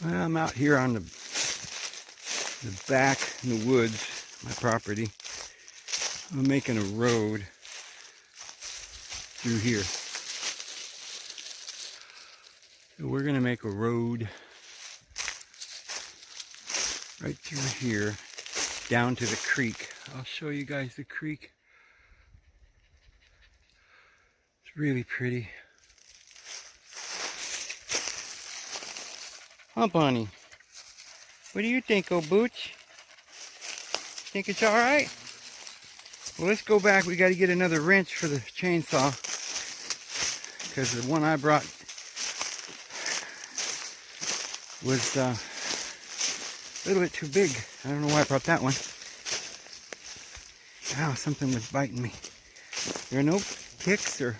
I'm out here on the back in the woods, my property. I'm making a road through here. So we're gonna make a road right through here down to the creek. I'll show you guys the creek. It's really pretty. Huh, Bonnie? What do you think, old Boots? Think it's all right? Well, let's go back. We got to get another wrench for the chainsaw because the one I brought was a little bit too big. I don't know why I brought that one. Ow, something was biting me. There are no ticks or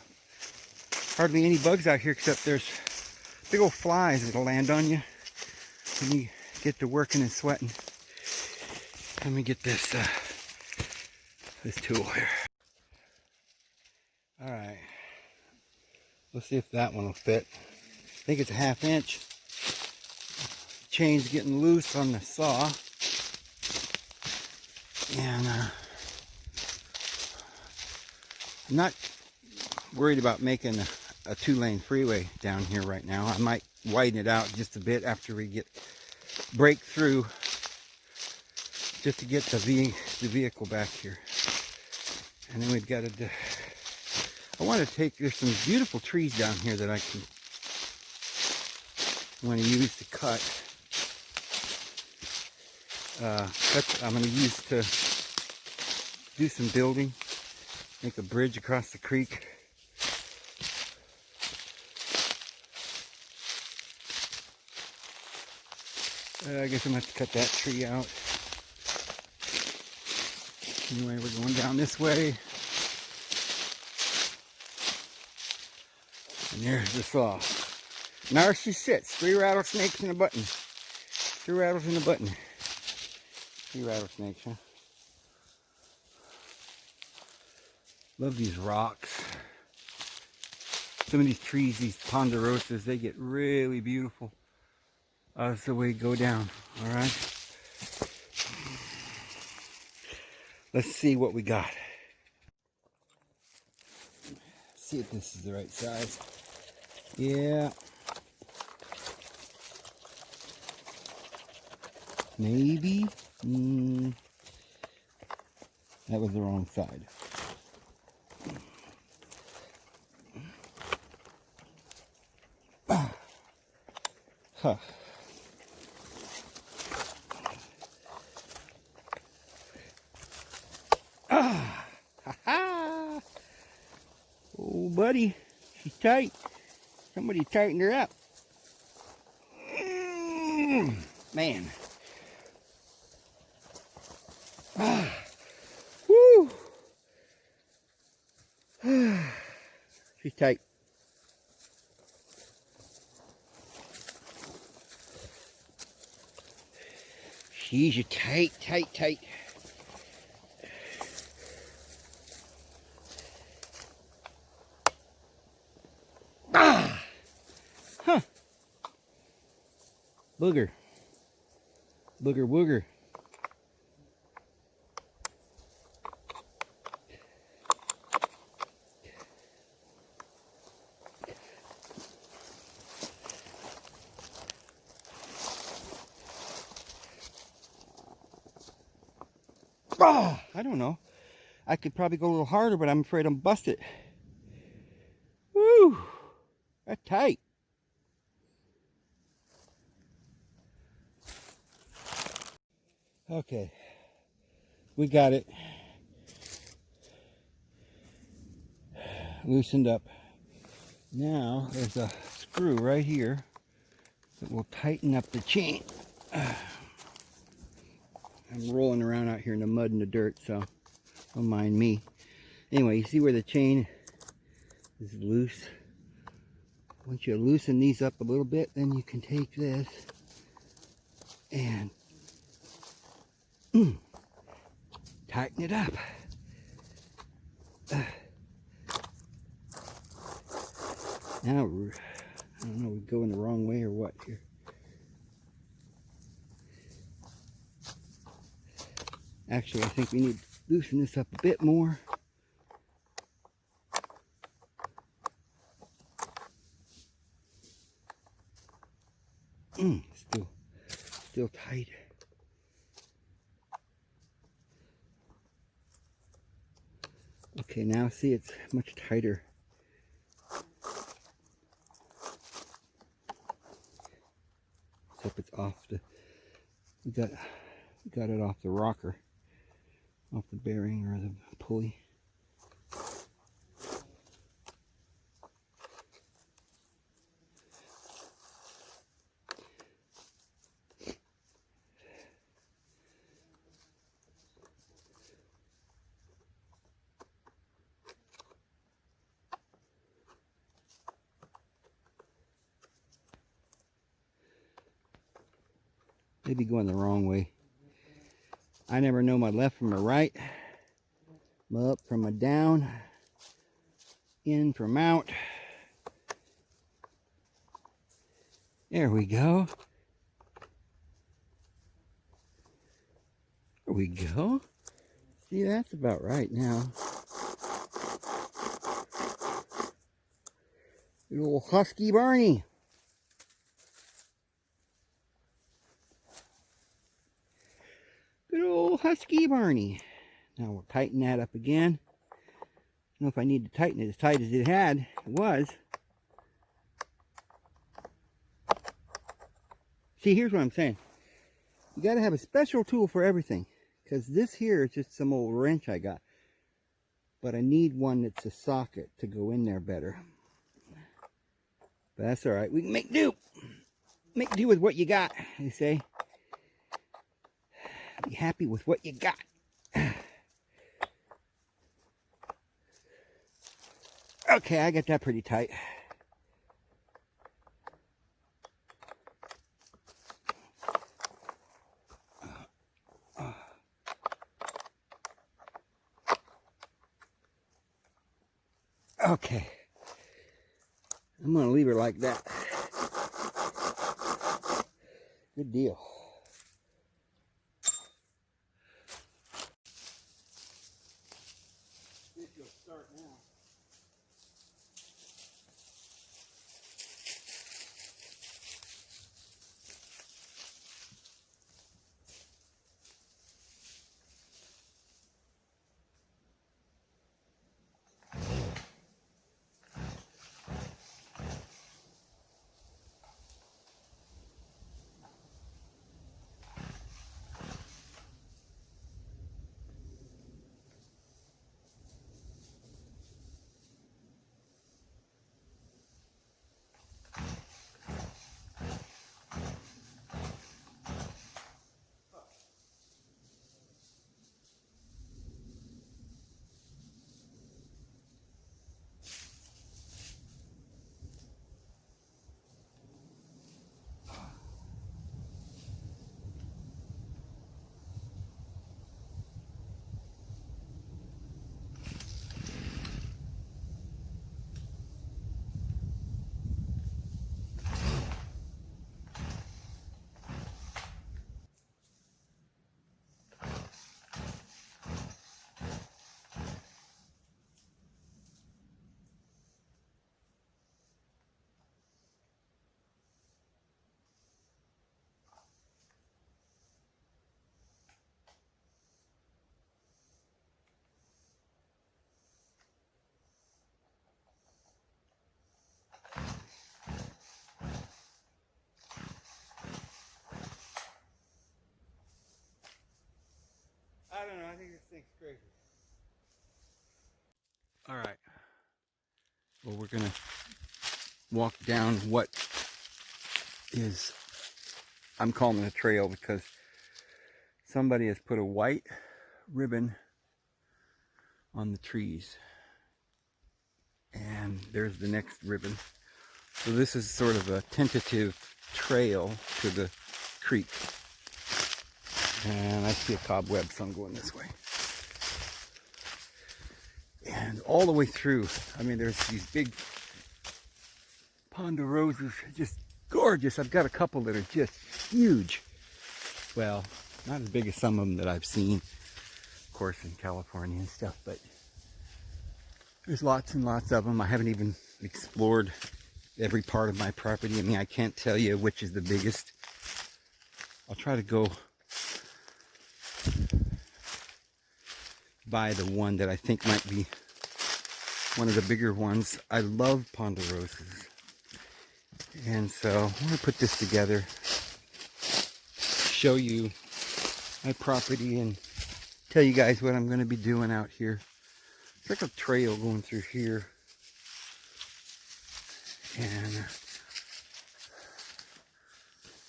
hardly any bugs out here except there's big old flies that'll land on you when you get to working and sweating. Let me get this this tool here. All right, let's see if that one will fit. I think it's a 1/2 inch. Chain's getting loose on the saw, and I'm not worried about making a 2-lane freeway down here right now. I might widen it out just a bit after we break through, just to get the vehicle back here. And then we've got to, I want to take, there's some beautiful trees down here that I want to use to cut. I'm going to use to do some building, make a bridge across the creek. I guess I'm going to have to cut that tree out. Anyway, we're going down this way. And there's the saw. Now she sits. 3 rattlesnakes and a button. 3 rattles and a button. 3 rattlesnakes, huh? Love these rocks. Some of these trees, these ponderosas, they get really beautiful. That's the way to go down. Alright. Let's see what we got. See if this is the right size. Yeah. Maybe. That was the wrong side. Huh. Oh, buddy, she's tight. Somebody tightened her up. Man. Woo. She's tight. She's a tight. Huh. Booger. Booger wooger. Oh, I don't know. I could probably go a little harder, but I'm afraid I'm busted. Woo! That's tight. Okay, we got it loosened up. Now there's a screw right here that will tighten up the chain. I'm rolling around out here in the mud and the dirt, so don't mind me. Anyway, you see where the chain is loose? Once you loosen these up a little bit, then you can take this and tighten it up. Now, I don't know, we're going the wrong way or what here. Actually, I think we need to loosen this up a bit more. Still tight. Okay, now see, it's much tighter. Except it's off the, we got it off the rocker, off the bearing or the pulley. Maybe going the wrong way. I never know my left from my right, my up from my down, in from out. There we go. There we go. See, that's about right now. Good old Husky Barney. Good old Husky Barney. Now we'll tighten that up again. I don't know if I need to tighten it as tight as it was. See, here's what I'm saying. You got to have a special tool for everything. Because this here is just some old wrench I got. But I need one that's a socket to go in there better. But that's alright. We can make do. Make do with what you got, they say. Be happy with what you got. Okay, I got that pretty tight. Okay. I'm going to leave her like that. Good deal. You'll start now. I don't know, I think this thing's crazy. Alright. Well, we're going to walk down what is, I'm calling it a trail because somebody has put a white ribbon on the trees. And there's the next ribbon. So this is sort of a tentative trail to the creek. And I see a cobweb, so I'm going this way. And all the way through, I mean, there's these big ponderosas, just gorgeous. I've got a couple that are just huge. Well, not as big as some of them that I've seen, course, in California and stuff, but there's lots and lots of them. I haven't even explored every part of my property. I mean, I can't tell you which is the biggest. I'll try to go by the one that I think might be one of the bigger ones. I love ponderosas. And so I want to put this together, show you my property and tell you guys what I'm going to be doing out here. It's like a trail going through here. And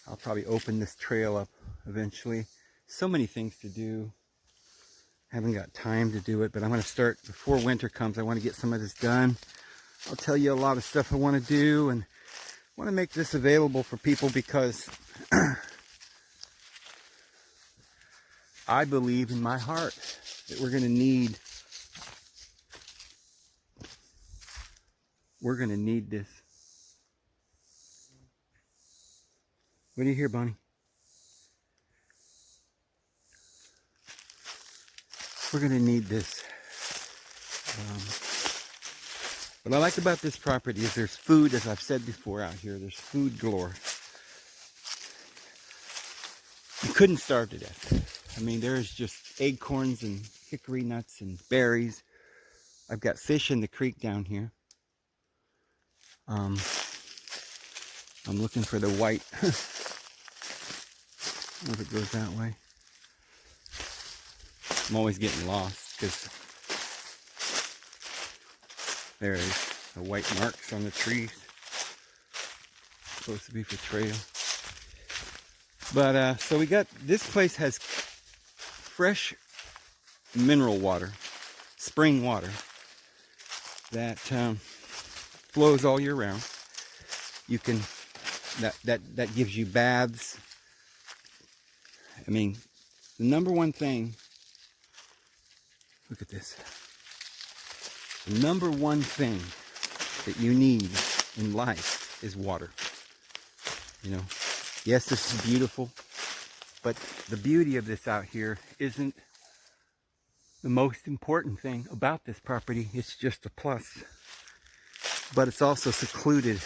I'll probably open this trail up eventually. So many things to do. Haven't got time to do it, but I'm going to start before winter comes. I want to get some of this done. I'll tell you a lot of stuff I want to do, and I want to make this available for people because I believe in my heart that we're going to need this. What do you hear, Bonnie? We're going to need this. What I like about this property is there's food, as I've said before out here. There's food galore. You couldn't starve to death. I mean, there's just acorns and hickory nuts and berries. I've got fish in the creek down here. I'm looking for the white. I don't know if it goes that way. I'm always getting lost because there's the white marks on the trees. Supposed to be for trail. But so we got, this place has fresh mineral water, spring water that flows all year round. You can, that gives you baths. I mean, the number one thing, look at this. The number one thing that you need in life is water. You know, yes, this is beautiful, but the beauty of this out here isn't the most important thing about this property. It's just a plus. But it's also secluded,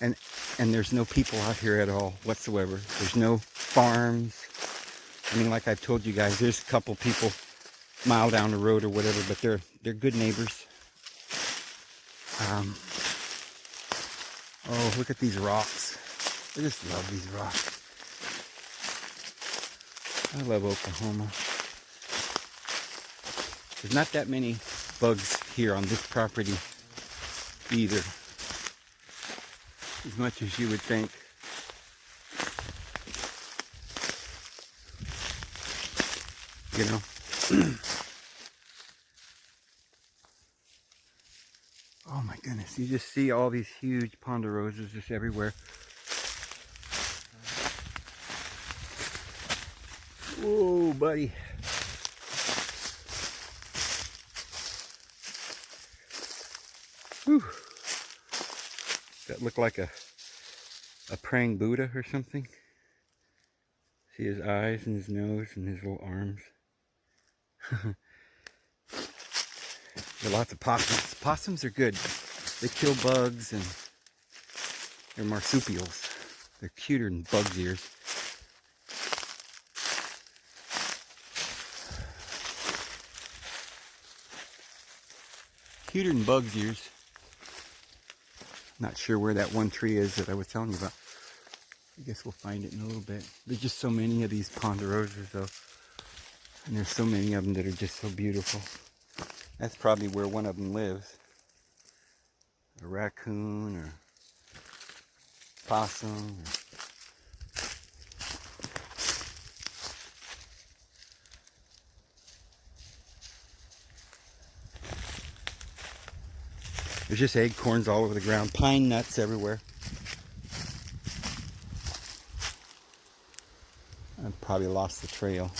and there's no people out here at all whatsoever. There's no farms. I mean, like I've told you guys, there's a couple people mile down the road or whatever, but they're good neighbors. Oh, look at these rocks. I just love these rocks. I love Oklahoma. There's not that many bugs here on this property either, as much as you would think. You know? Oh my goodness, you just see all these huge ponderosas just everywhere. Whoa, buddy. Whew. That looked like a praying Buddha or something. See his eyes and his nose and his little arms. There are lots of possums. Possums are good. They kill bugs and they're marsupials. They're cuter than bug's ears. Cuter than bug's ears. Not sure where that one tree is that I was telling you about. I guess we'll find it in a little bit. There's just so many of these ponderosas though. And there's so many of them that are just so beautiful. That's probably where one of them lives. A raccoon or possum. There's just acorns all over the ground. Pine nuts everywhere. I probably lost the trail.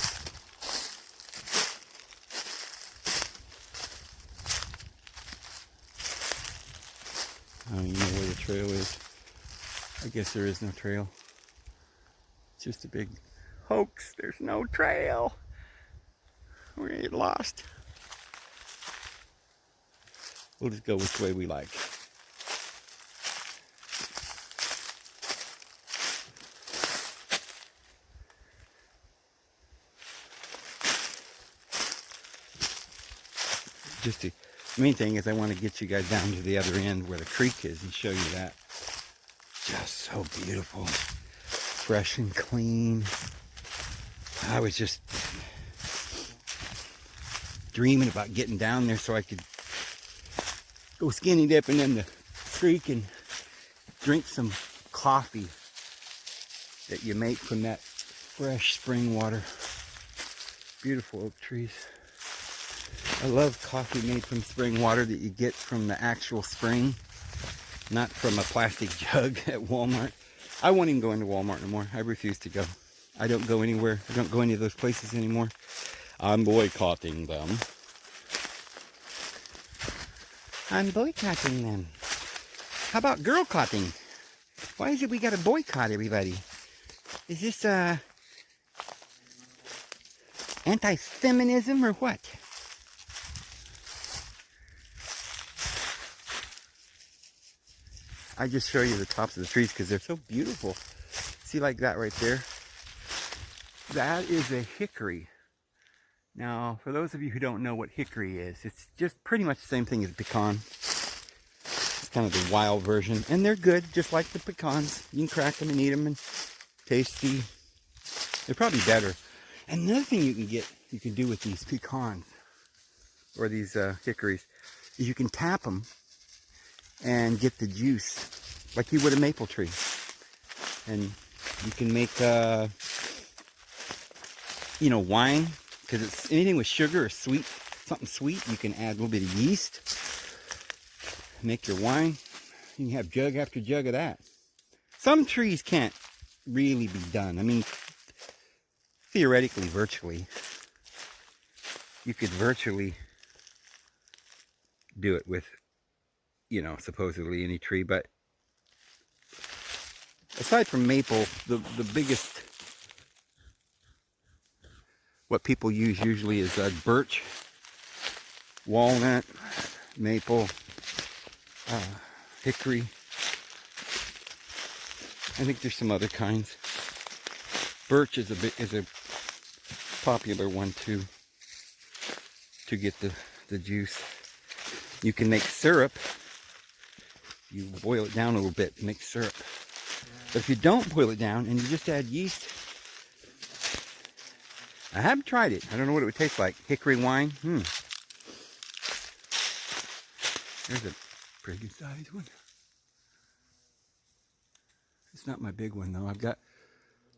I don't even know where the trail is. I guess there is no trail. It's just a big hoax. There's no trail. We're gonna get lost. We'll just go which way we like. Just the main thing is I want to get you guys down to the other end where the creek is and show you that. Just so beautiful. Fresh and clean. I was just dreaming about getting down there so I could go skinny dipping in the creek and drink some coffee that you make from that fresh spring water. Beautiful oak trees. I love coffee made from spring water that you get from the actual spring, not from a plastic jug at Walmart. I won't even go into Walmart anymore. I refuse to go. I don't go anywhere. I don't go any of those places anymore. I'm boycotting them. I'm boycotting them. How about girl-cotting? Why is it we gotta boycott everybody? Is this anti-feminism or what? I just show you the tops of the trees because they're so beautiful. See, like that right there? That is a hickory. Now, for those of you who don't know what hickory is, it's just pretty much the same thing as pecan. It's kind of the wild version. And they're good, just like the pecans. You can crack them and eat them and tasty. They're probably better. And another thing you can do with these pecans, or these hickories, is you can tap them and get the juice like you would a maple tree. And you can make wine, because it's anything with sugar or sweet, something sweet. You can add a little bit of yeast, make your wine. You can have jug after jug of that. Some trees can't really be done. I mean, theoretically, virtually, you could virtually do it with, supposedly any tree, but aside from maple, the biggest, what people use usually is birch, walnut, maple, hickory. I think there's some other kinds. Birch is a popular one to get the juice. You can make syrup. You boil it down a little bit and make syrup. But if you don't boil it down and you just add yeast, I haven't tried it. I don't know what it would taste like. Hickory wine. There's a pretty good sized one. It's not my big one though. I've got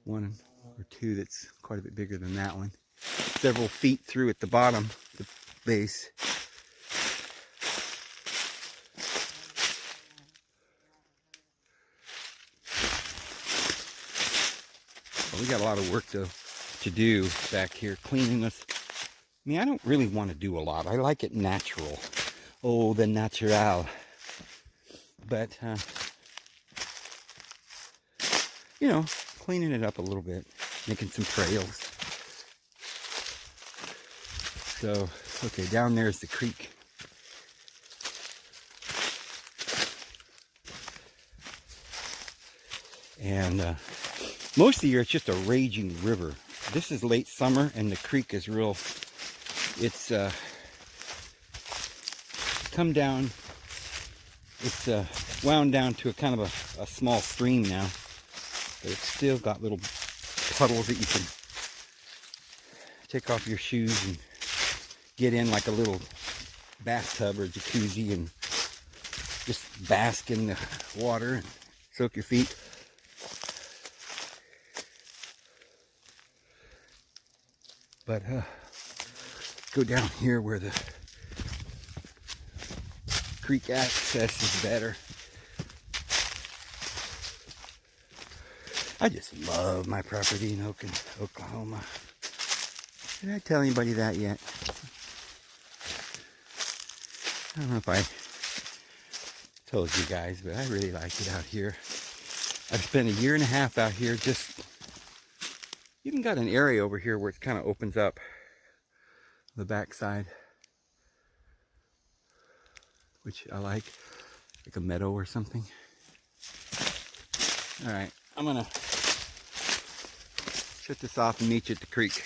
one or two that's quite a bit bigger than that one. Several feet through at the bottom, the base. Well, we got a lot of work to do back here, cleaning this. I mean, I don't really want to do a lot. I like it natural. Oh, the natural. But, cleaning it up a little bit, making some trails. So, okay, down there is the creek. And most of the year it's just a raging river. This is late summer and the creek is real, it's come down, it's wound down to a kind of a small stream now. But it's still got little puddles that you can take off your shoes and get in like a little bathtub or jacuzzi and just bask in the water and soak your feet. But go down here where the creek access is better. I just love my property in Oklahoma. Did I tell anybody that yet? I don't know if I told you guys, but I really like it out here. I've spent a year and a half out here. Just even got an area over here where it kind of opens up. the backside, which I like a meadow or something. All right, I'm gonna shut this off and meet you at the creek.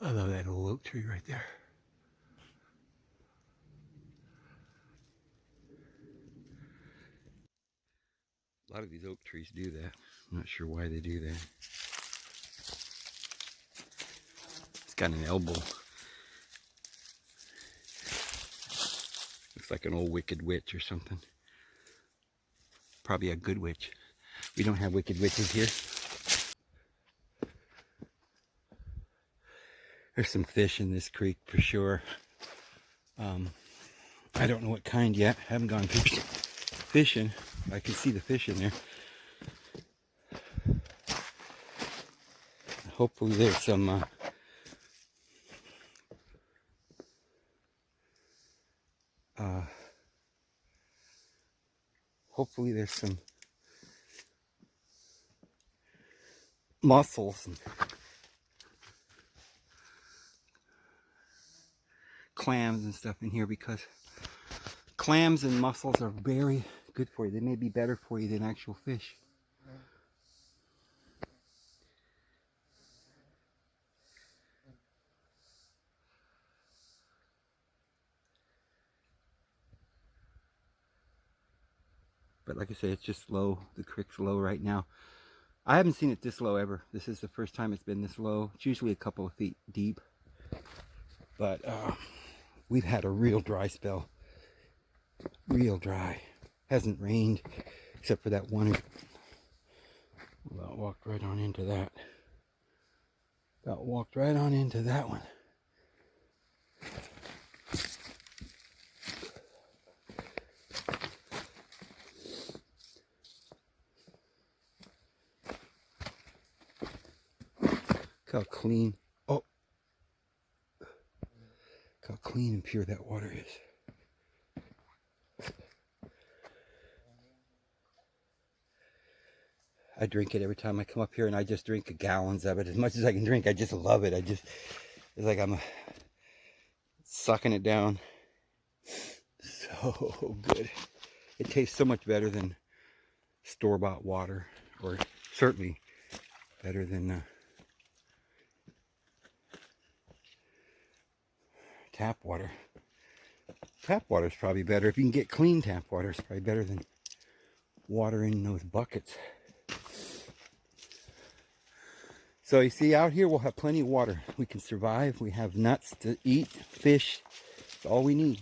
I love that old oak tree right there. A lot of these oak trees do that. I'm not sure why they do that. It's got an elbow. Looks like an old wicked witch or something. Probably a good witch. We don't have wicked witches here. There's some fish in this creek for sure. I don't know what kind yet. I haven't gone fishing. I can see the fish in there. Hopefully there's some hopefully there's some mussels and clams and stuff in here, because clams and mussels are very good for you. They may be better for you than actual fish. But like I say, it's just low. The creek's low right now. I haven't seen it this low ever. This is the first time it's been this low. It's usually a couple of feet deep. But we've had a real dry spell. Real dry. Hasn't rained except for that one. About walked right on into that. About walked right on into that one. Look how clean. Oh, look how clean and pure that water is. I drink it every time I come up here, and I just drink gallons of it. As much as I can drink, I just love it. It's like I'm sucking it down. So good. It tastes so much better than store-bought water, or certainly better than tap water. Tap water is probably better. If you can get clean tap water, it's probably better than water in those buckets. So you see, out here we'll have plenty of water. We can survive. We have nuts to eat, fish. It's all we need.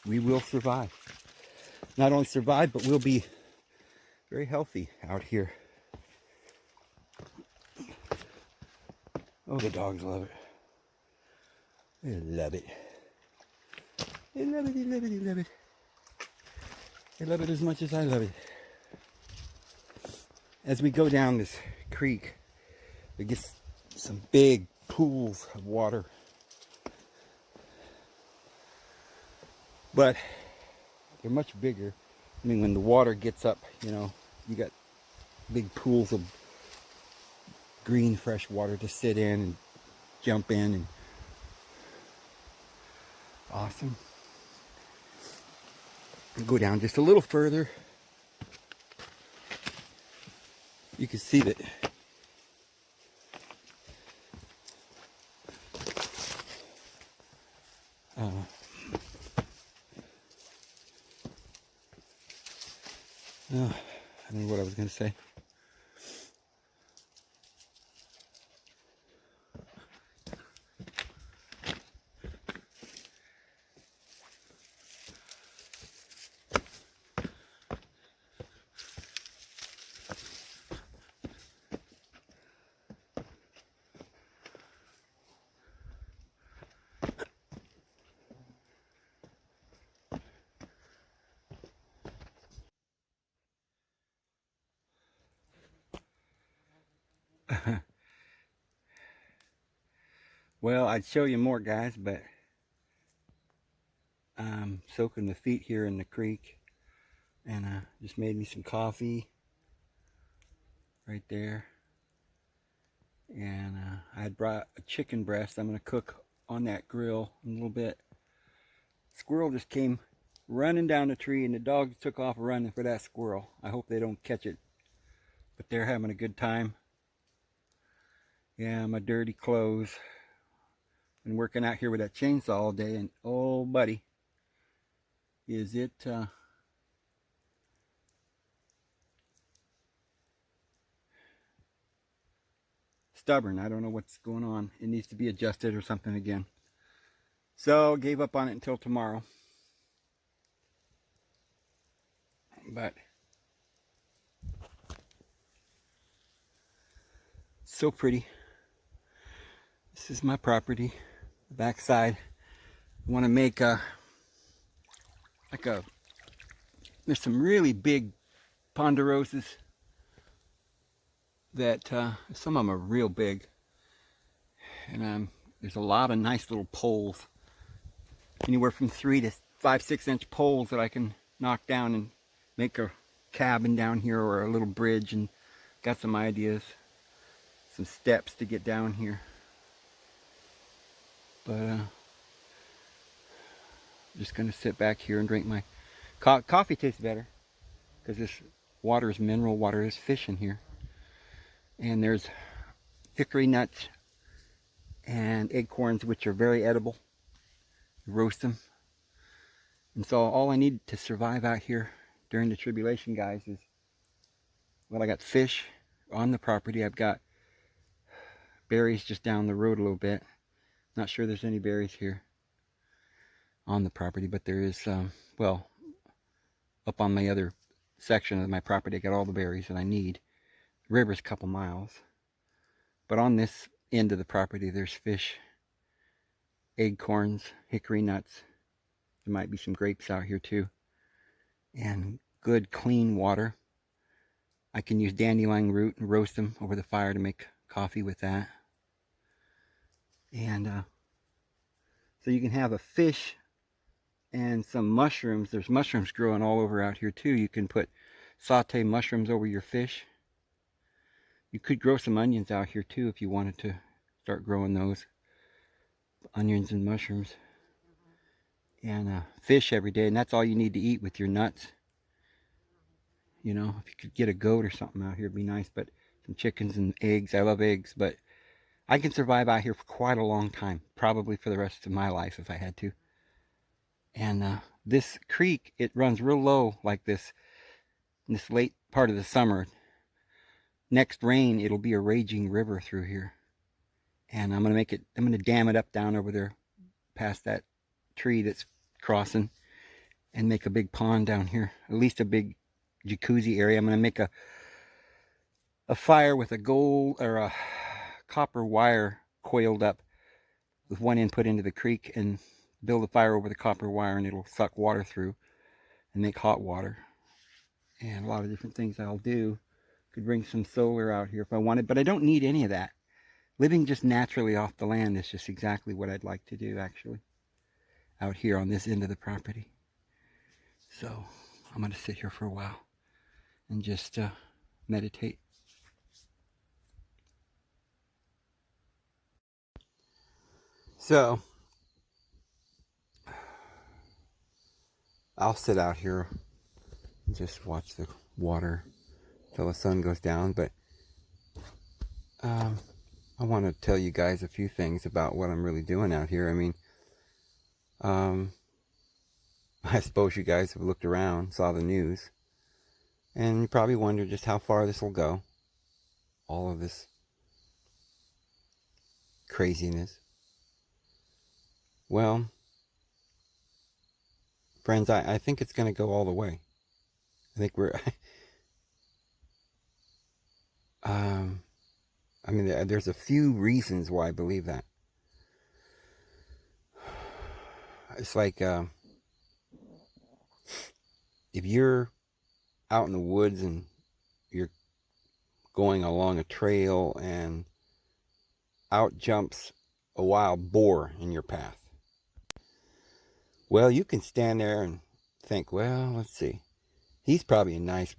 We will survive. Not only survive, but we'll be very healthy out here. Oh, the dogs love it. They love it. They love it, they love it, they love it. They love it as much as I love it. As we go down this creek, we get some big pools of water. But they're much bigger. I mean, when the water gets up, you know, you got big pools of green, fresh water to sit in and jump in, and awesome. Go down just a little further. You can see that I don't know what I was going to say. Well, I'd show you more, guys, but I'm soaking the feet here in the creek, and just made me some coffee right there. And I had brought a chicken breast I'm going to cook on that grill in a little bit. Squirrel just came running down the tree, and the dogs took off running for that squirrel. I hope they don't catch it, but they're having a good time. Yeah, my dirty clothes. Been working out here with that chainsaw all day, and oh buddy, is it stubborn. I don't know what's going on. It needs to be adjusted or something again. So gave up on it until tomorrow. But so pretty. This is my property, the backside. I want to make there's some really big ponderosas that some of them are real big, and there's a lot of nice little poles, anywhere from 3 to 5, 6 inch poles that I can knock down and make a cabin down here or a little bridge, and got some ideas, some steps to get down here. But I'm just gonna sit back here and drink my coffee. Tastes better because this water is mineral water. There's fish in here, and there's hickory nuts and acorns, which are very edible. You roast them. And so all I need to survive out here during the tribulation, guys, is, well, I got fish on the property. I've got berries just down the road a little bit. Not sure there's any berries here on the property, but there is, well, up on my other section of my property, I got all the berries that I need. The river's a couple miles. But on this end of the property, there's fish, acorns, hickory nuts. There might be some grapes out here too. And good, clean water. I can use dandelion root and roast them over the fire to make coffee with that. And so you can have a fish and some mushrooms. There's mushrooms growing all over out here too. You can put saute mushrooms over your fish. You could grow some onions out here too if you wanted to start growing those. Onions and mushrooms. And fish every day, and that's all you need to eat with your nuts. You know, if you could get a goat or something out here, it'd be nice. But some chickens and eggs. I love eggs, but I can survive out here for quite a long time, probably for the rest of my life if I had to. And this creek, it runs real low like this in this late part of the summer. Next rain, it'll be a raging river through here. And I'm gonna dam it up down over there past that tree that's crossing, and make a big pond down here, at least a big jacuzzi area. I'm gonna make a fire with a gold or a copper wire coiled up with one end put into the creek, and build a fire over the copper wire, and it'll suck water through and make hot water. And a lot of different things I'll do. Could bring some solar out here if I wanted, but I don't need any of that. Living just naturally off the land is just exactly what I'd like to do, actually, out here on this end of the property. So I'm going to sit here for a while and just meditate. So I'll sit out here and just watch the water till the sun goes down. But I want to tell you guys a few things about what I'm really doing out here. I mean, I suppose you guys have looked around, saw the news, and you probably wonder just how far this will go. All of this craziness. Well, friends, I think it's going to go all the way. I think we're... I mean, there's a few reasons why I believe that. It's like, if you're out in the woods and you're going along a trail and out jumps a wild boar in your path, well, you can stand there and think, well, let's see. He's probably a nice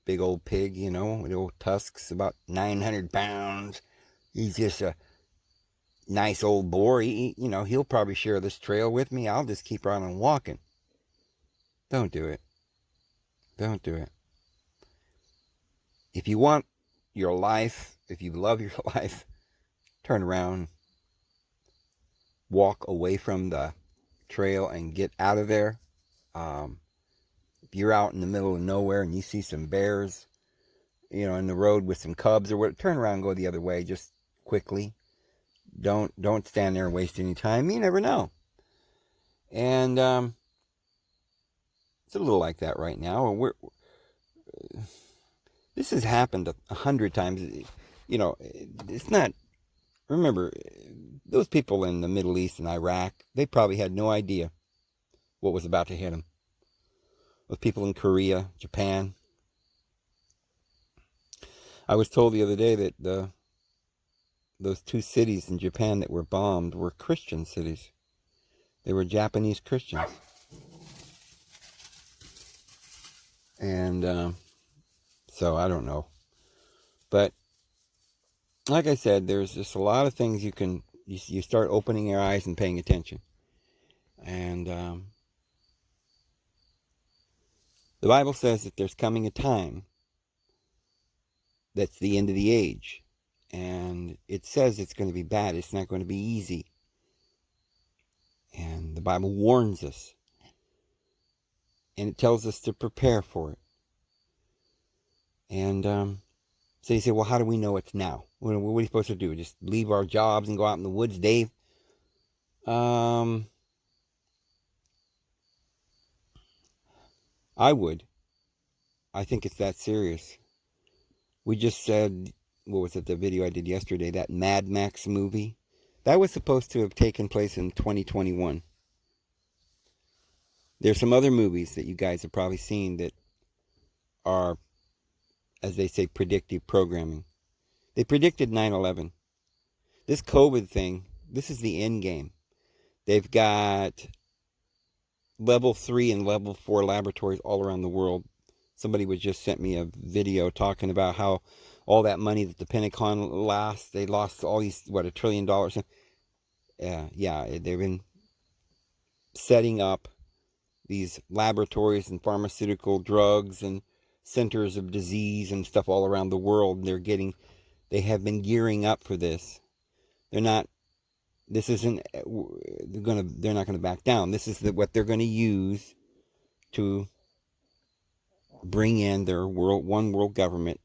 big old pig, you know, with old tusks, about 900 pounds, He's just a nice old boar. He'll probably share this trail with me. I'll just keep on walking. Don't do it. Don't do it. If you want your life, if you love your life, turn around, walk away from the trail and get out of there. If you're out in the middle of nowhere and you see some bears, in the road with some cubs or what, turn around and go the other way just quickly. Don't stand there and waste any time. You never know. And it's a little like that right now. This has happened 100 times. It's not. Remember, those people in the Middle East and Iraq, they probably had no idea what was about to hit them. Those people in Korea, Japan. I was told the other day that those 2 cities in Japan that were bombed were Christian cities. They were Japanese Christians. And so I don't know. But like I said, there's just a lot of things you start opening your eyes and paying attention. And the Bible says that there's coming a time that's the end of the age. And it says it's going to be bad. It's not going to be easy. And the Bible warns us. And it tells us to prepare for it. And so you say, well, how do we know it's now? What are we supposed to do? Just leave our jobs and go out in the woods, Dave? I would. I think it's that serious. We just said, what was it, the video I did yesterday, that Mad Max movie? That was supposed to have taken place in 2021. There's some other movies that you guys have probably seen that are, as they say, predictive programming. They predicted 9/11. This COVID thing, this is the end game. They've got level 3 and level 4 laboratories all around the world. Somebody just sent me a video talking about how all that money that the Pentagon lost, they lost all these, $1 trillion. Yeah, they've been setting up these laboratories and pharmaceutical drugs and centers of disease and stuff all around the world. They have been gearing up for this. They're not going to back down. This is what they're going to use to bring in their one world government.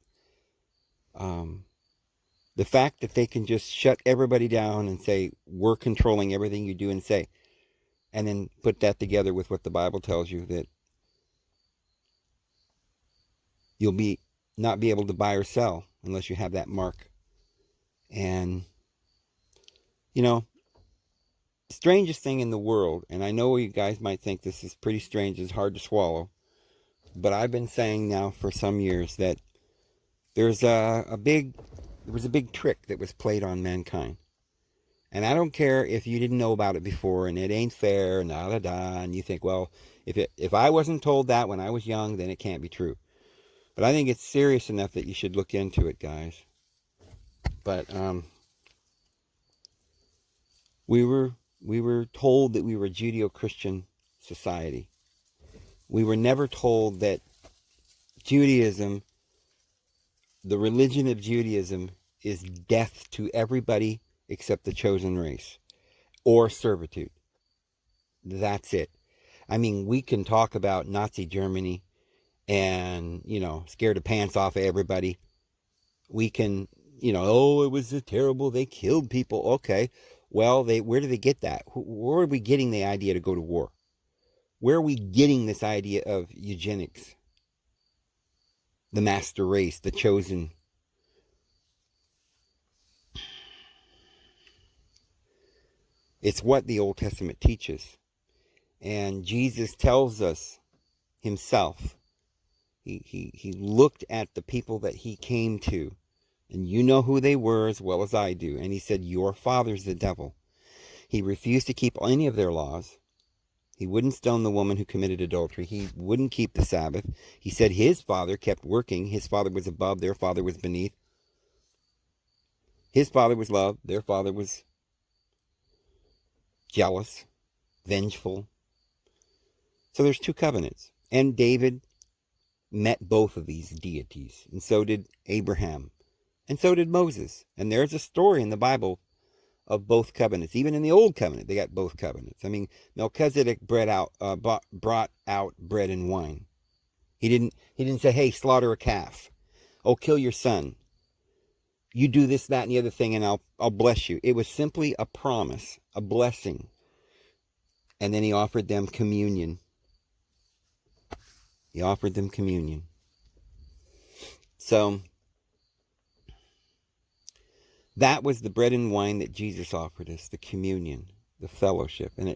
The fact that they can just shut everybody down and say, we're controlling everything you do and say, and then put that together with what the Bible tells you, that you'll not be able to buy or sell unless you have that mark. And, strangest thing in the world, and I know you guys might think this is pretty strange, it's hard to swallow, but I've been saying now for some years that there was a big trick that was played on mankind. And I don't care if you didn't know about it before, and it ain't fair, and and you think, well, if I wasn't told that when I was young, then it can't be true. But I think it's serious enough that you should look into it, guys. But we were told that we were a Judeo-Christian society. We were never told that Judaism, the religion of Judaism, is death to everybody except the chosen race, or servitude. That's it. I mean, we can talk about Nazi Germany and, scare the pants off of everybody. We can, oh, it was terrible, they killed people. Okay, well, where did they get that? Where are we getting the idea to go to war? Where are we getting this idea of eugenics? The master race, the chosen. It's what the Old Testament teaches. And Jesus tells us himself. He looked at the people that he came to. And you know who they were as well as I do. And he said, your father's the devil. He refused to keep any of their laws. He wouldn't stone the woman who committed adultery. He wouldn't keep the Sabbath. He said his father kept working. His father was above, their father was beneath. His father was love. Their father was jealous, vengeful. So there's two covenants. And David met both of these deities. And so did Abraham. And so did Moses. And there's a story in the Bible of both covenants. Even in the Old Covenant, they got both covenants. I mean, Melchizedek brought out bread and wine. He didn't say, hey, slaughter a calf. Oh, kill your son. You do this, that, and the other thing, and I'll bless you. It was simply a promise, a blessing. And then he offered them communion. He offered them communion. So that was the bread and wine that Jesus offered us, the communion, the fellowship. And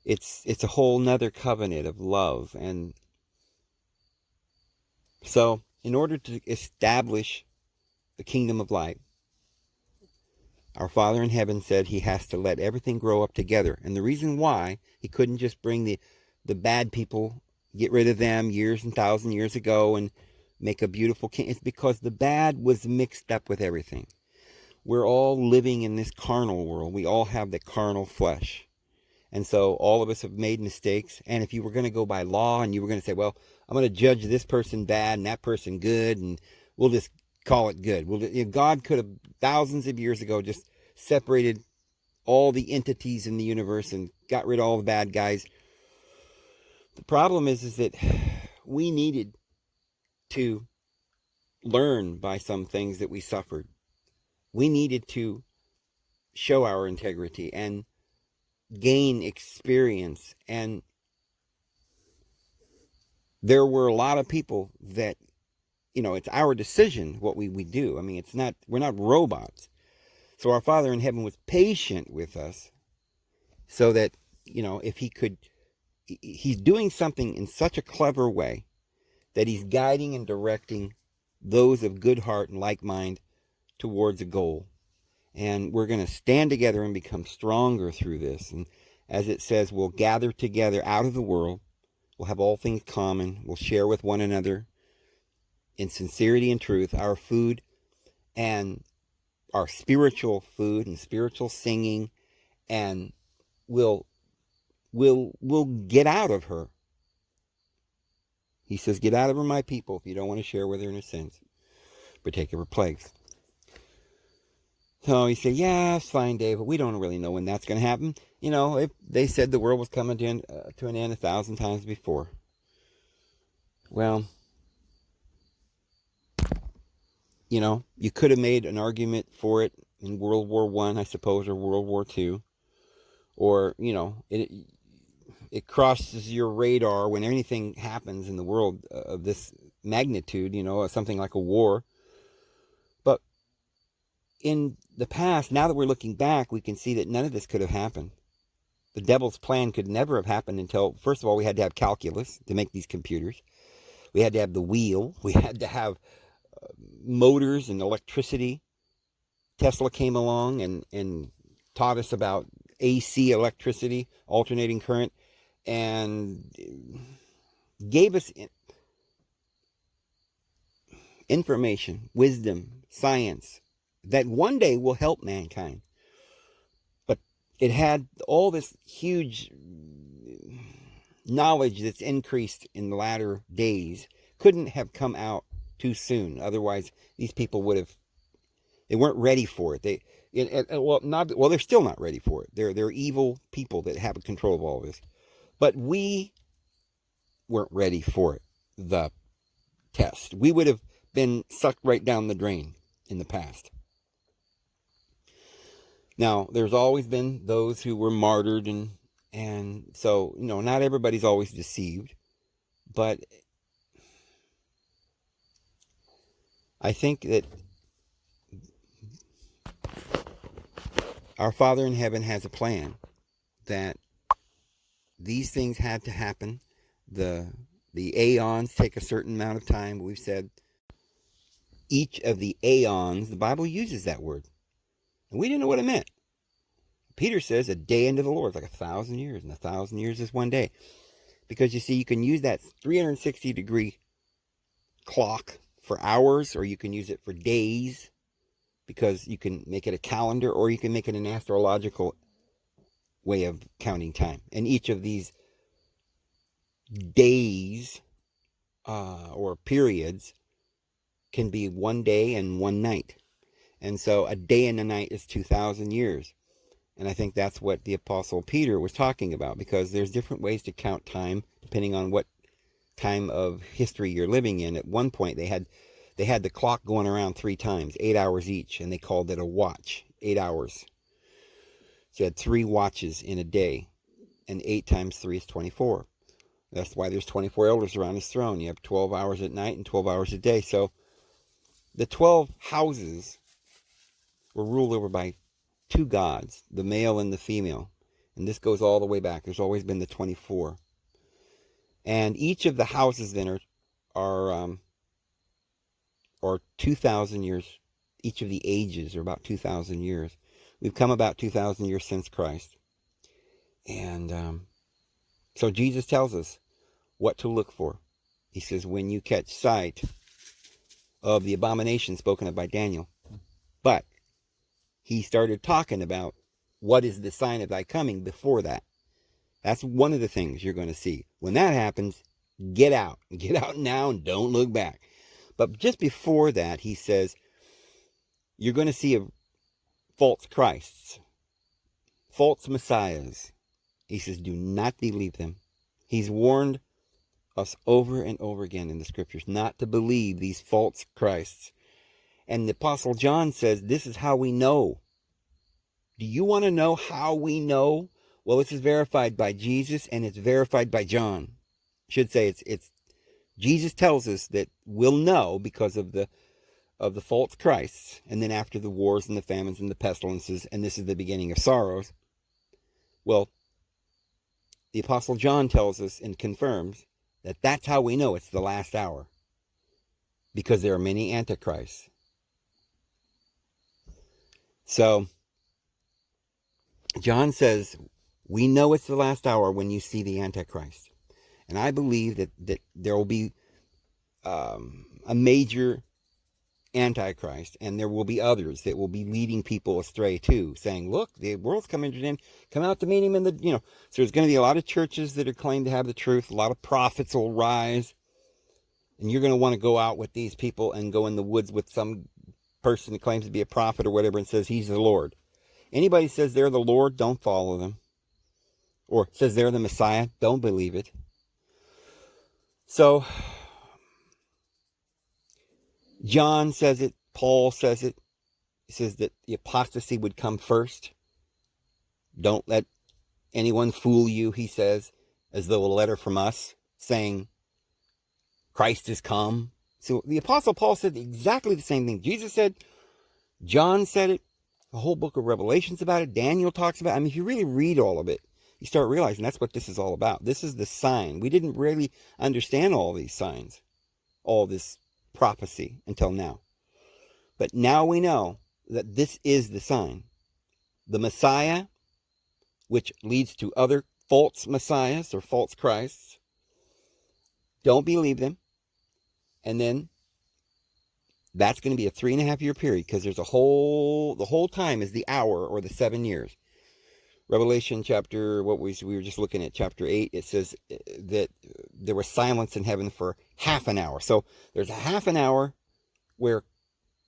it's a whole nother covenant of love. And so in order to establish the kingdom of light, our Father in heaven said he has to let everything grow up together. And the reason why he couldn't just bring the bad people, get rid of them years and thousand years ago and make a beautiful king, is because the bad was mixed up with everything. We're all living in this carnal world. We all have the carnal flesh. And so all of us have made mistakes. And if you were going to go by law and you were going to say, well, I'm going to judge this person bad and that person good, and we'll just call it good. Well, God could have thousands of years ago just separated all the entities in the universe and got rid of all the bad guys. The problem is that we needed to learn by some things that we suffered. We needed to show our integrity and gain experience. And there were a lot of people that, it's our decision what we do. I mean, we're not robots. So our Father in heaven was patient with us so that, if he's doing something in such a clever way that he's guiding and directing those of good heart and like mind towards a goal. And we're going to stand together and become stronger through this. And as it says, we'll gather together out of the world. We'll have all things common. We'll share with one another in sincerity and truth our food and our spiritual food and spiritual singing. And we'll get out of her. He says, get out of her, my people, if you don't want to share with her in her sins, but take of her plagues. So you say, yeah, it's fine, David. We don't really know when that's going to happen. If they said the world was coming to an end 1,000 times before. Well, you could have made an argument for it in World War I suppose, or World War II. Or, it crosses your radar when anything happens in the world of this magnitude, something like a war. But in the past, now that we're looking back, we can see that none of this could have happened. The devil's plan could never have happened until, first of all, we had to have calculus to make these computers. We had to have the wheel. We had to have motors and electricity. Tesla came along and taught us about AC electricity, alternating current, and gave us information, wisdom, science that one day will help mankind. But it had all this huge knowledge that's increased in the latter days, couldn't have come out too soon. Otherwise, these people they weren't ready for it. They're still not ready for it. They're evil people that have control of all this. But we weren't ready for it, the test. We would have been sucked right down the drain in the past. Now, there's always been those who were martyred, and so, not everybody's always deceived. But I think that our Father in heaven has a plan that these things had to happen. The aeons take a certain amount of time. We've said each of the aeons, the Bible uses that word. And we didn't know what it meant. Peter says a day unto the Lord is like 1,000 years, and 1,000 years is one day. Because you see, you can use that 360-degree clock for hours, or you can use it for days, because you can make it a calendar or you can make it an astrological way of counting time. And each of these days or periods can be 1 day and 1 night. And so a day and a night is 2,000 years. And I think that's what the Apostle Peter was talking about, because there's different ways to count time depending on what time of history you're living in. At one point they had the clock going around 3 times, 8 hours each, and they called it a watch, 8 hours. So you had 3 watches in a day, and 8 times 3 is 24. That's why there's 24 elders around his throne. You have 12 hours at night and 12 hours a day. So the 12 houses were ruled over by 2 gods, the male and the female. And this goes all the way back. There's always been the 24. And each of the houses then are 2,000 years. Each of the ages are about 2,000 years. We've come about 2,000 years since Christ. And so Jesus tells us what to look for. He says, when you catch sight of the abomination spoken of by Daniel. But he started talking about what is the sign of thy coming before that. That's one of the things you're going to see. When that happens, get out. Get out now and don't look back. But just before that, he says, you're going to see false Christs, false messiahs. He says, do not believe them. He's warned us over and over again in the scriptures not to believe these false Christs. And the Apostle John says, this is how we know. Do you want to know how we know? Well, this is verified by Jesus and it's verified by John. I should say it's Jesus tells us that we'll know because of the false Christs. And then after the wars and the famines and the pestilences, and this is the beginning of sorrows. Well, the Apostle John tells us and confirms that that's how we know it's the last hour. Because there are many antichrists. So, John says, we know it's the last hour when you see the Antichrist. And I believe that there will be a major Antichrist, and there will be others that will be leading people astray too, saying, look, the world's coming to an end, come out to meet him in the, So there's going to be a lot of churches that are claimed to have the truth, a lot of prophets will rise, and you're going to want to go out with these people and go in the woods with some person that claims to be a prophet or whatever and says he's the Lord. Anybody says they're the Lord, don't follow them. Or says they're the Messiah, don't believe it. So, John says it, Paul says it. He says that the apostasy would come first. Don't let anyone fool you, he says, as though a letter from us saying, Christ has come. So the Apostle Paul said exactly the same thing. Jesus said, John said it, the whole book of Revelation's about it, Daniel talks about it. I mean, if you really read all of it, you start realizing that's what this is all about. This is the sign. We didn't really understand all these signs, all this prophecy until now. But now we know that this is the sign. The Messiah, which leads to other false messiahs or false Christs. Don't believe them. And then that's going to be a 3.5 year period, because there's the whole time is the hour or the 7 years. Revelation chapter, we were just looking at chapter 8, it says that there was silence in heaven for half an hour. So there's a half an hour where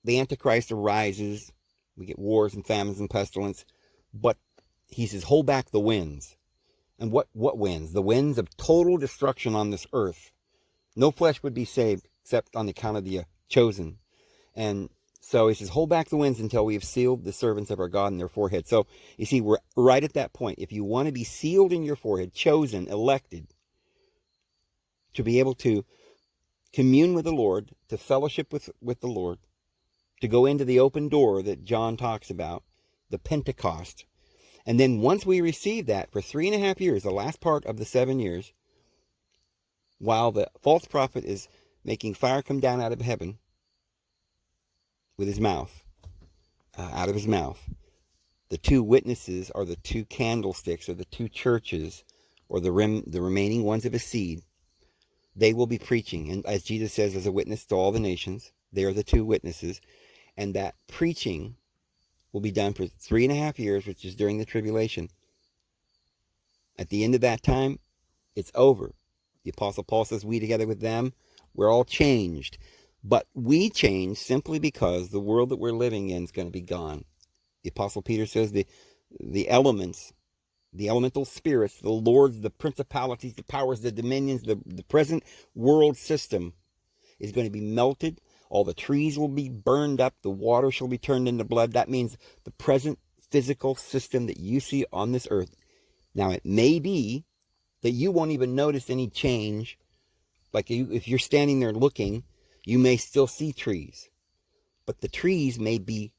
the Antichrist arises. We get wars and famines and pestilence. But he says, hold back the winds. And what winds? The winds of total destruction on this earth. No flesh would be saved except on the account of the chosen. And so he says, hold back the winds until we have sealed the servants of our God in their forehead. So you see, we're right at that point. If you want to be sealed in your forehead, chosen, elected, to be able to commune with the Lord, to fellowship with the Lord, to go into the open door that John talks about, the Pentecost. And then once we receive that for 3.5 years, the last part of the 7 years, while the false prophet is making fire come down out of heaven with his mouth, out of his mouth, the 2 witnesses are the 2 candlesticks, or the 2 churches, or the remaining ones of his seed. They will be preaching, and as Jesus says, as a witness to all the nations, they are the 2 witnesses. And that preaching will be done for 3.5 years, which is during the tribulation. At the end of that time, it's over. The Apostle Paul says, we together with them, we're all changed. But we change simply because the world that we're living in is going to be gone. The Apostle Peter says the elements, the elemental spirits, the lords, the principalities, the powers, the dominions, the present world system is going to be melted. All the trees will be burned up. The water shall be turned into blood. That means the present physical system that you see on this earth. Now, it may be that you won't even notice any change. Like if you're standing there looking, you may still see trees. But the trees may be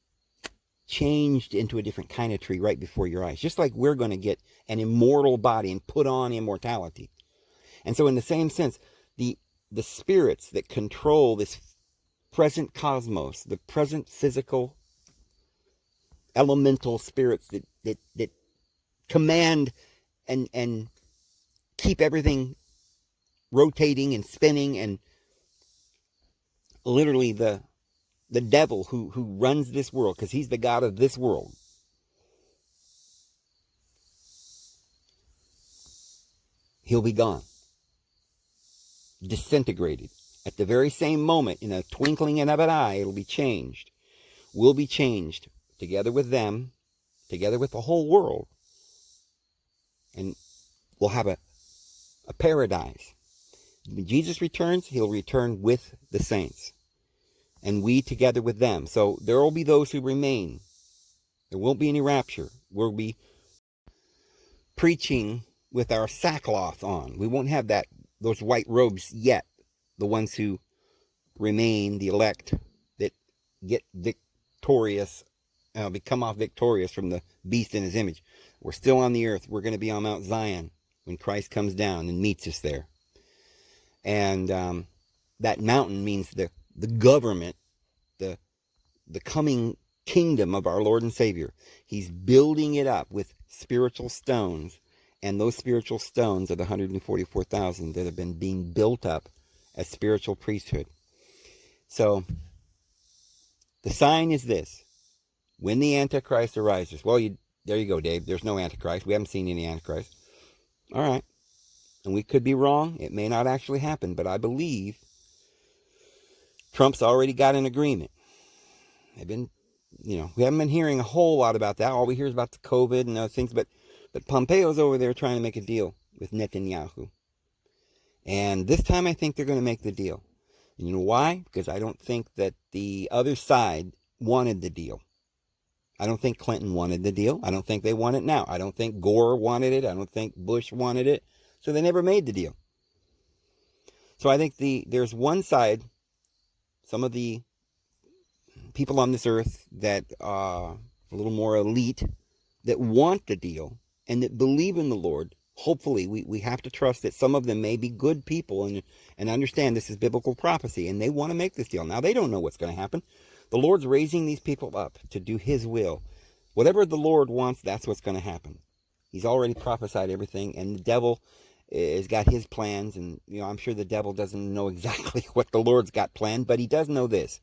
changed into a different kind of tree right before your eyes. Just like we're going to get an immortal body and put on immortality. And so in the same sense, the spirits that control this present cosmos, the present physical elemental spirits that command and keep everything rotating and spinning, and literally the devil who runs this world, because he's the god of this world, he'll be gone, disintegrated. At the very same moment, in a twinkling of an eye, it'll be changed. We'll be changed together with them, together with the whole world. And we'll have a paradise. When Jesus returns, he'll return with the saints. And we together with them. So there will be those who remain. There won't be any rapture. We'll be preaching with our sackcloth on. We won't have those white robes yet. The ones who remain, the elect, that get victorious, become off victorious from the beast in his image. We're still on the earth. We're going to be on Mount Zion when Christ comes down and meets us there. And that mountain means the government, the coming kingdom of our Lord and Savior. He's building it up with spiritual stones. And those spiritual stones are the 144,000 that have been being built up as spiritual priesthood. So, the sign is this. When the Antichrist arises. Well, there you go, Dave. There's no Antichrist. We haven't seen any Antichrist. All right. And we could be wrong. It may not actually happen. But I believe Trump's already got an agreement. They've been, we haven't been hearing a whole lot about that. All we hear is about the COVID and other things. But Pompeo's over there trying to make a deal with Netanyahu. And this time I think they're going to make the deal. And you know why? Because I don't think that the other side wanted the deal. I don't think Clinton wanted the deal. I don't think they want it now. I don't think Gore wanted it. I don't think Bush wanted it. So they never made the deal. So I think there's one side, some of the people on this earth that are a little more elite, that want the deal and that believe in the Lord. Hopefully, we have to trust that some of them may be good people and understand this is biblical prophecy, and they want to make this deal. Now, they don't know what's going to happen. The Lord's raising these people up to do his will. Whatever the Lord wants, that's what's going to happen. He's already prophesied everything, and the devil has got his plans, and I'm sure the devil doesn't know exactly what the Lord's got planned, but he does know this.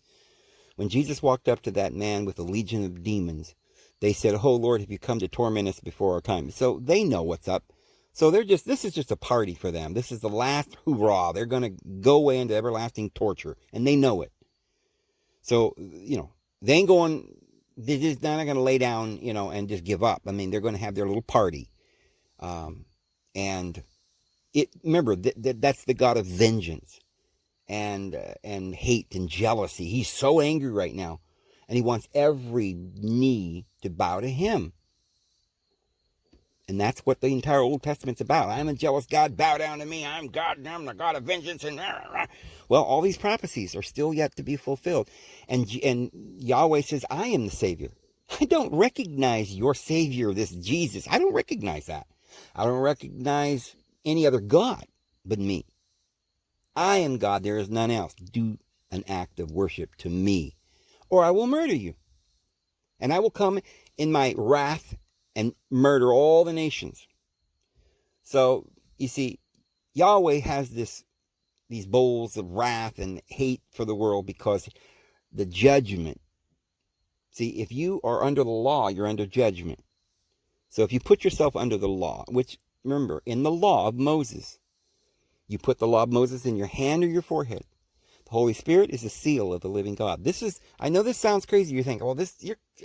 When Jesus walked up to that man with a legion of demons, they said, "Oh, Lord, have you come to torment us before our time?" So they know what's up. So this is just a party for them. This is the last hurrah. They're going to go away into everlasting torture, and they know it. So, they ain't going, they're not going to lay down, and just give up. I mean, they're going to have their little party. And remember, that's the God of vengeance and hate and jealousy. He's so angry right now, and he wants every knee to bow to him. And that's what the entire Old Testament's about. I'm a jealous God, bow down to me. I'm God, and I'm the God of vengeance. And well, all these prophecies are still yet to be fulfilled. And Yahweh says, I am the Savior. I don't recognize your Savior, this Jesus. I don't recognize that. I don't recognize any other God but me. I am God. There is none else. Do an act of worship to me, or I will murder you. And I will come in my wrath and murder all the nations. So, you see, Yahweh has these bowls of wrath and hate for the world because the judgment See, if you are under the law, you're under judgment. So if you put yourself under the law, which, remember, in the law of Moses, you put the law of Moses in your hand or your forehead. The Holy Spirit is the seal of the living God. This is, I know this sounds crazy. You think, well,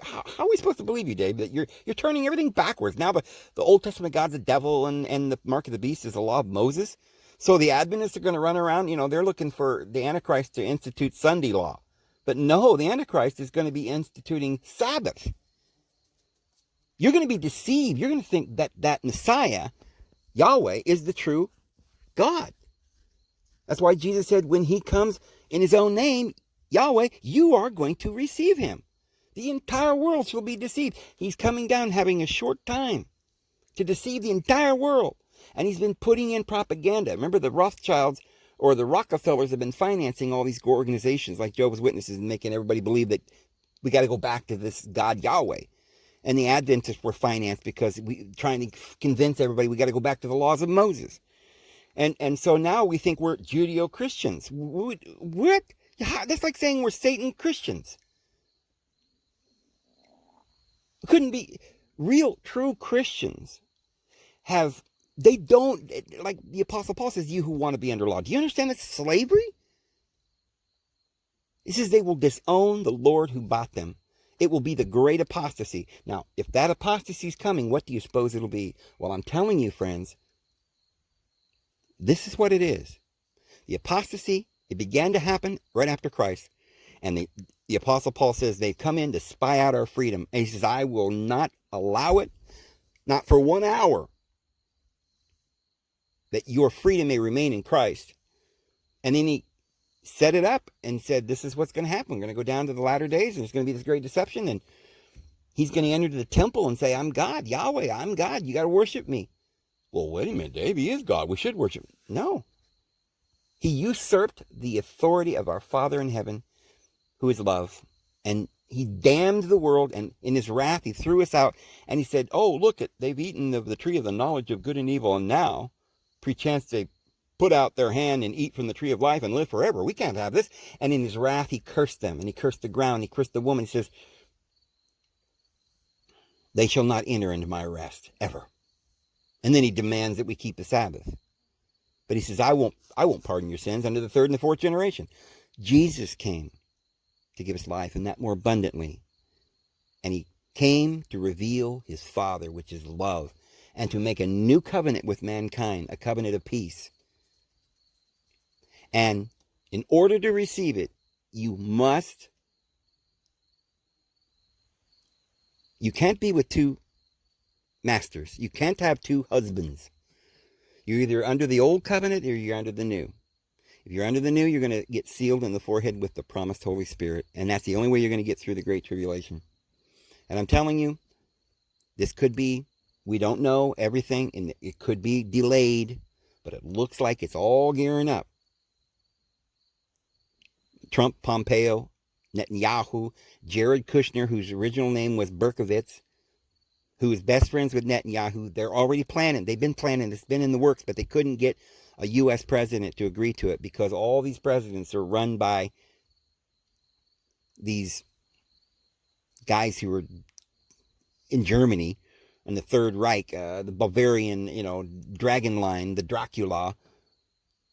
how are we supposed to believe you, Dave? That you're turning everything backwards. Now the Old Testament God's the devil and the mark of the beast is the law of Moses. So the Adventists are going to run around, they're looking for the Antichrist to institute Sunday law. But no, the Antichrist is going to be instituting Sabbath. You're going to be deceived. You're going to think that Messiah, Yahweh, is the true God. That's why Jesus said when he comes in his own name, Yahweh, you are going to receive him. The entire world shall be deceived. He's coming down having a short time to deceive the entire world. And he's been putting in propaganda. Remember, the Rothschilds or the Rockefellers have been financing all these organizations like Jehovah's Witnesses and making everybody believe that we got to go back to this God Yahweh. And the Adventists were financed because we trying to convince everybody we got to go back to the laws of Moses. And so now we think we're Judeo-Christians. What? That's like saying we're Satan Christians. It couldn't be. Real, true Christians they don't, like the Apostle Paul says, you who want to be under law. Do you understand that's slavery? He says they will disown the Lord who bought them. It will be the great apostasy. Now, if that apostasy is coming, what do you suppose it'll be? Well, I'm telling you, friends, this is what it is. The apostasy, it began to happen right after Christ. And the Apostle Paul says they've come in to spy out our freedom. And he says, I will not allow it, not for 1 hour, that your freedom may remain in Christ. And then he set it up and said, this is what's going to happen. We're going to go down to the latter days, and there's going to be this great deception. And he's going to enter the temple and say, I'm God, Yahweh, I'm God. You got to worship me. Well, wait a minute, Dave, he is God. We should worship him. No. He usurped the authority of our Father in heaven, who is love. And he damned the world, and in his wrath, he threw us out. And he said, oh, look, they've eaten of the tree of the knowledge of good and evil, and now, perchance they put out their hand and eat from the tree of life and live forever. We can't have this. And in his wrath, he cursed them, and he cursed the ground, he cursed the woman. He says, they shall not enter into my rest, ever. And then he demands that we keep the Sabbath. But he says, I won't pardon your sins under the third and the fourth generation. Jesus came to give us life, and that more abundantly. And he came to reveal his Father, which is love, and to make a new covenant with mankind, a covenant of peace. And in order to receive it, you can't be with two masters. You can't have two husbands. You're either under the old covenant or you're under the new. If you're under the new, you're going to get sealed in the forehead with the promised Holy Spirit. And that's the only way you're going to get through the Great Tribulation. And I'm telling you, this could be, we don't know everything, and it could be delayed, but it looks like it's all gearing up. Trump, Pompeo, Netanyahu, Jared Kushner, whose original name was Berkovitz, who is best friends with Netanyahu, they're already planning. They've been planning. It's been in the works, but they couldn't get a U.S. president to agree to it because all these presidents are run by these guys who were in Germany and the Third Reich, the Bavarian, dragon line, the Dracula,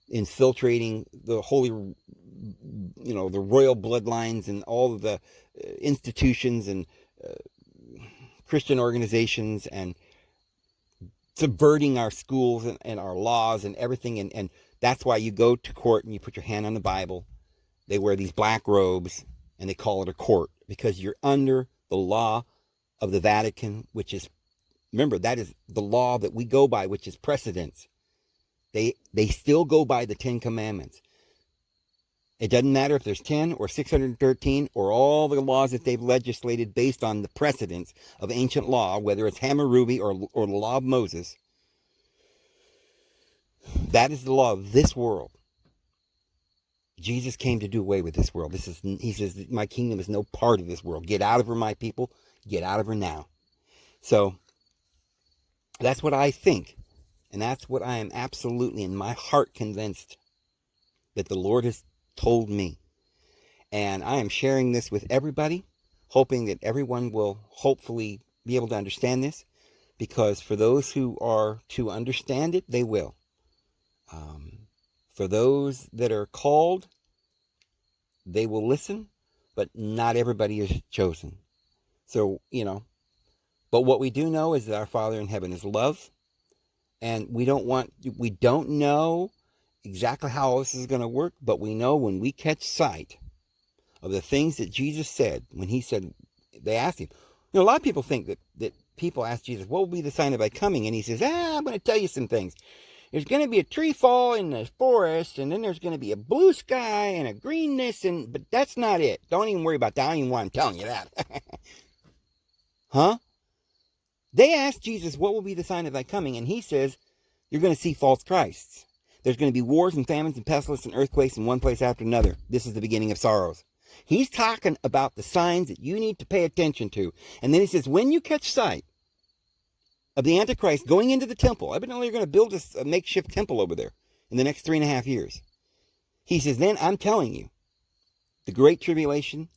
infiltrating the holy, the royal bloodlines and all of the institutions and Christian organizations, and subverting our schools and our laws and everything. And that's why you go to court and you put your hand on the Bible. They wear these black robes and they call it a court because you're under the law of the Vatican, which is, remember, that is the law that we go by, which is precedence. They still go by the 10 Commandments. It doesn't matter if there's 10 or 613 or all the laws that they've legislated based on the precedents of ancient law, whether it's Hammurabi or the law of Moses. That is the law of this world. Jesus came to do away with this world. He says, my kingdom is no part of this world. Get out of her, my people. Get out of her now. So that's what I think. And that's what I am absolutely in my heart convinced that the Lord has told me. And I am sharing this with everybody, hoping that everyone will hopefully be able to understand this, because for those who are to understand it, they will. For those that are called, they will listen, but not everybody is chosen. So, but what we do know is that our Father in heaven is love, and we don't know exactly how all this is going to work, but we know when we catch sight of the things that Jesus said, when he said, they asked him, a lot of people think that people ask Jesus, what will be the sign of thy coming? And he says, I'm going to tell you some things. There's going to be a tree fall in the forest, and then there's going to be a blue sky and a greenness, but that's not it. Don't even worry about that. I don't even want him telling you that. Huh? They asked Jesus, what will be the sign of thy coming? And he says, you're going to see false Christs. There's going to be wars and famines and pestilence and earthquakes in one place after another. This is the beginning of sorrows. He's talking about the signs that you need to pay attention to. And then he says, when you catch sight of the Antichrist going into the temple, evidently you're going to build a makeshift temple over there in the next 3.5 years. He says, then I'm telling you, the great tribulation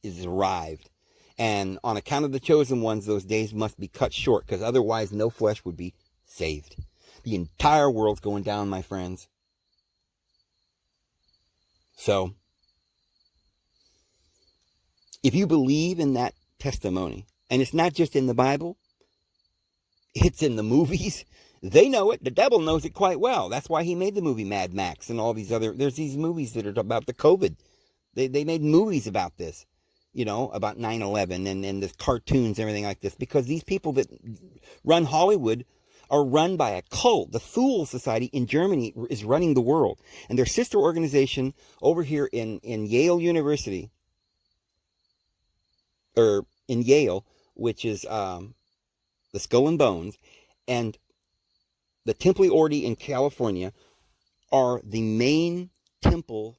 is arrived. And on account of the chosen ones, those days must be cut short, because otherwise no flesh would be saved. The entire world's going down, my friends. So, if you believe in that testimony, and it's not just in the Bible, it's in the movies. They know it. The devil knows it quite well. That's why he made the movie Mad Max and all these other... There's these movies that are about the COVID. They made movies about this, about 9/11 and the cartoons and everything like this. Because these people that run Hollywood are run by a cult. The Thule Society in Germany is running the world. And their sister organization over here in Yale University, or in Yale, which is... the Skull and Bones, and the Templi Ordi in California are the main temple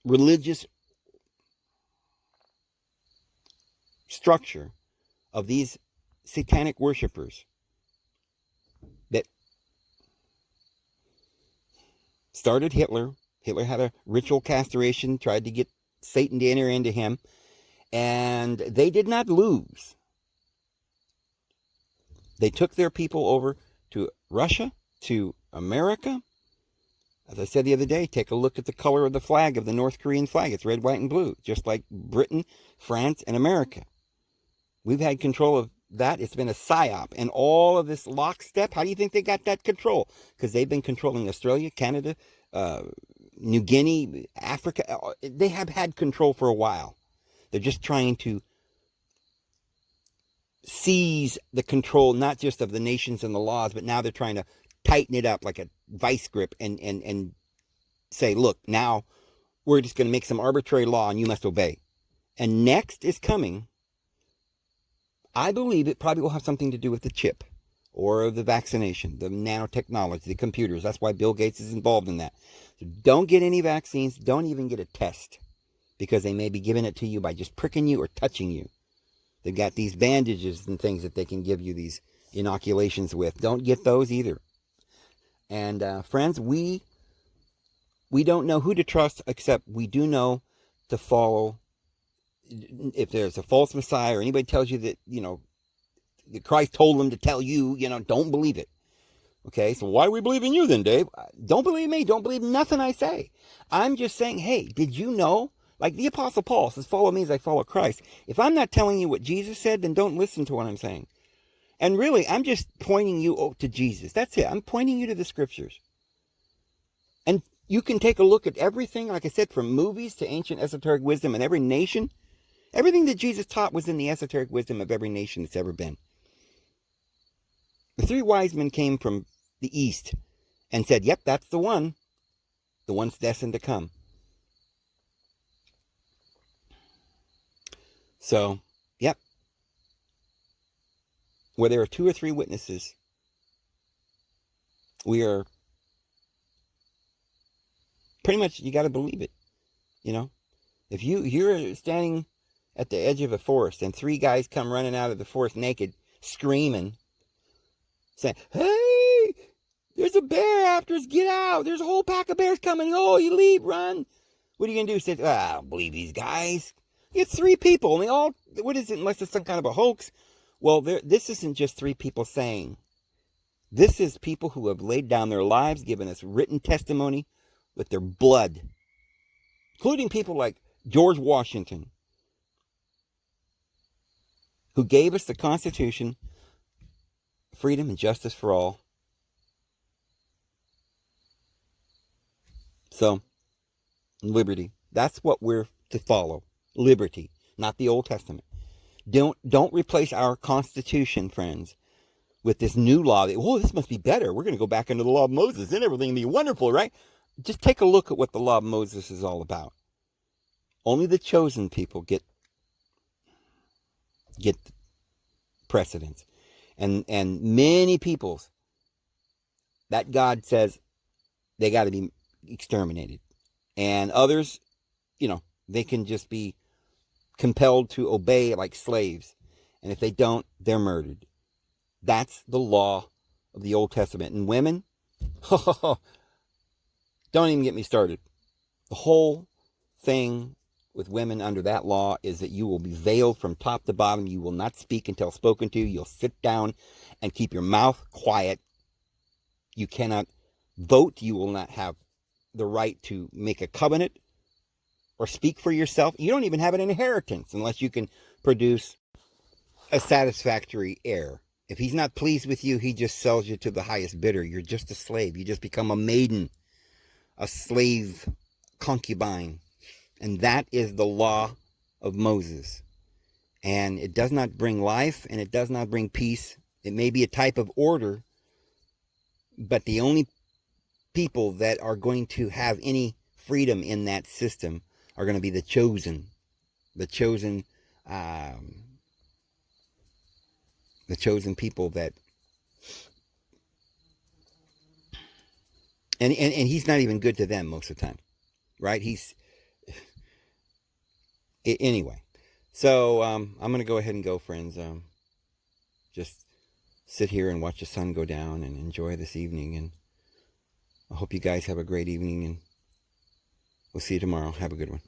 religious structure of these satanic worshipers that started Hitler. Hitler had a ritual castration, tried to get Satan to enter into him, and they did not lose. They took their people over to Russia, to America. As I said the other day, take a look at the color of the flag of the North Korean flag. It's red, white, and blue, just like Britain, France, and America. We've had control of that. It's been a psyop. And all of this lockstep, how do you think they got that control? Because they've been controlling Australia, Canada, New Guinea, Africa. They have had control for a while. They're just trying to seize the control, not just of the nations and the laws, but now they're trying to tighten it up like a vice grip and say, look, now we're just going to make some arbitrary law and you must obey. And next is coming, I believe it probably will have something to do with the chip or the vaccination, the nanotechnology, the computers. That's why Bill Gates is involved in that. So don't get any vaccines. Don't even get a test, because they may be giving it to you by just pricking you or touching you. They've got these bandages and things that they can give you these inoculations with. Don't get those either. And friends, we don't know who to trust, except we do know to follow. If there's a false Messiah or anybody tells you that, that Christ told them to tell you, don't believe it. Okay, so why are we believing you then, Dave? Don't believe me. Don't believe nothing I say. I'm just saying, hey, did you know? Like the Apostle Paul says, follow me as I follow Christ. If I'm not telling you what Jesus said, then don't listen to what I'm saying. And really, I'm just pointing you to Jesus. That's it. I'm pointing you to the scriptures. And you can take a look at everything, like I said, from movies to ancient esoteric wisdom in every nation. Everything that Jesus taught was in the esoteric wisdom of every nation that's ever been. The 3 wise men came from the east and said, yep, that's the one's destined to come. So, yep. Where there are 2 or 3 witnesses, we are pretty much, you got to believe it. If you're standing at the edge of a forest and 3 guys come running out of the forest naked, screaming, saying, hey, there's a bear after us, get out, there's a whole pack of bears coming, oh, you leave, run. What are you going to do? Say, I don't believe these guys. It's three people, and they all, what is it, unless it's some kind of a hoax? Well, this isn't just three people saying. This is people who have laid down their lives, given us written testimony with their blood, including people like George Washington, who gave us the Constitution, freedom and justice for all. So, liberty. That's what we're to follow. Liberty, not the Old Testament. Don't replace our Constitution, friends, with this new law. Oh, this must be better. We're going to go back into the law of Moses and everything will be wonderful, right? Just take a look at what the law of Moses is all about. Only the chosen people get precedence. And many peoples that God says they got to be exterminated. And others, they can just be compelled to obey like slaves. And if they don't, they're murdered. That's the law of the Old Testament. And women, don't even get me started. The whole thing with women under that law is that you will be veiled from top to bottom. You will not speak until spoken to. You'll sit down and keep your mouth quiet. You cannot vote. You will not have the right to make a covenant or speak for yourself. You don't even have an inheritance unless you can produce a satisfactory heir. If he's not pleased with you, he just sells you to the highest bidder. You're just a slave. You just become a maiden, a slave concubine. And that is the law of Moses. And it does not bring life, and it does not bring peace. It may be a type of order, but the only people that are going to have any freedom in that system are going to be the chosen people that, and he's not even good to them most of the time, right? Anyway. So I'm going to go ahead and go, friends. Just sit here and watch the sun go down and enjoy this evening. And I hope you guys have a great evening, and we'll see you tomorrow. Have a good one.